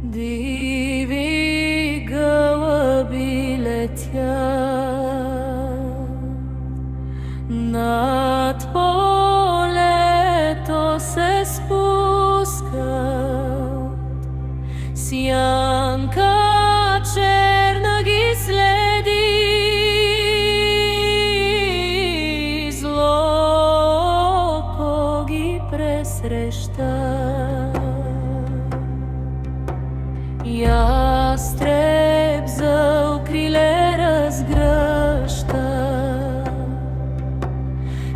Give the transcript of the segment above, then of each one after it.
Диви гълъби летят над полето, се спускат, сянка черна ги следи, зло ги пресреща. Ястреб зъл криле разгръща,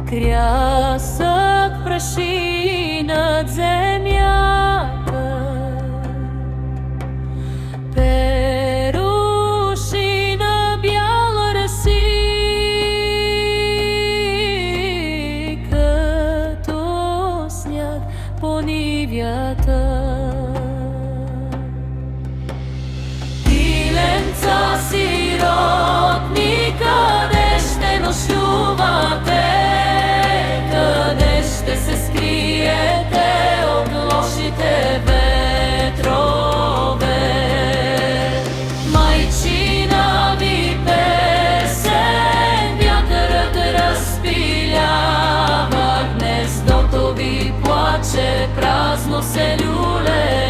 крясък праши над земята, перушина бяла ръси, като сняг по нивята. Сиротни, къде ще нощувате? Къде ще се скриете от лошите ветрове? Майчина ви песен вятърът разпилява, гнездото ви плаче, празно се люлее.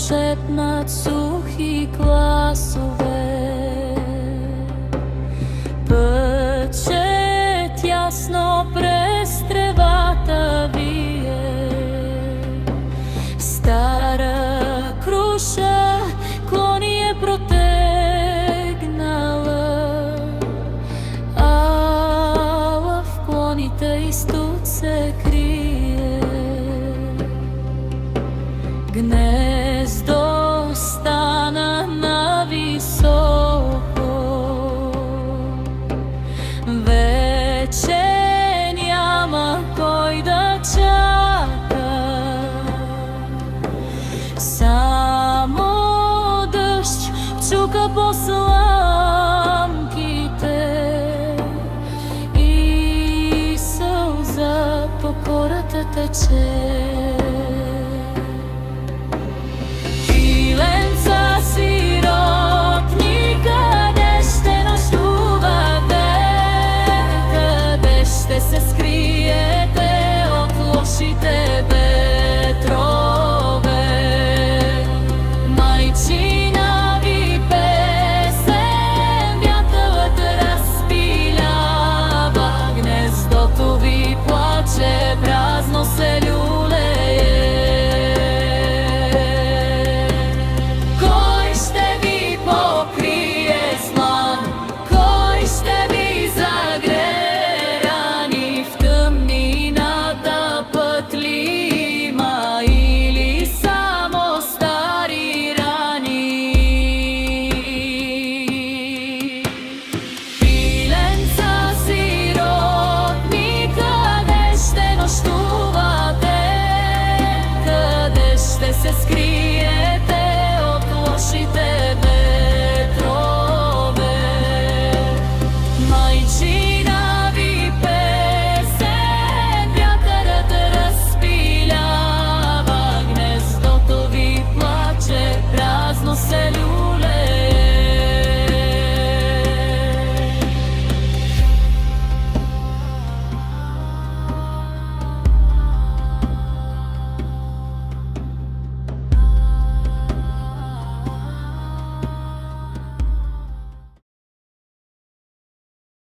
Шепнат сухи гласове, пътчет ясно през тревата вие. Стара круша клони е протегнала, ала в клоните изтут се крие. Гнездо стана нависоко, вече няма кой да чака. Само дъжд чука по сламките и сълза по кората тече. Сиротни, къде ще нощувате? Къде ще се скриете от лошите ветрове? Майчина ви песен вятърът разпилява, гнездото ви плаче, празно се люлее. Се скриете от лошите ветрове. Майчина ви песен вятърът разпилява, гнездото ви плаче, празно се люлее.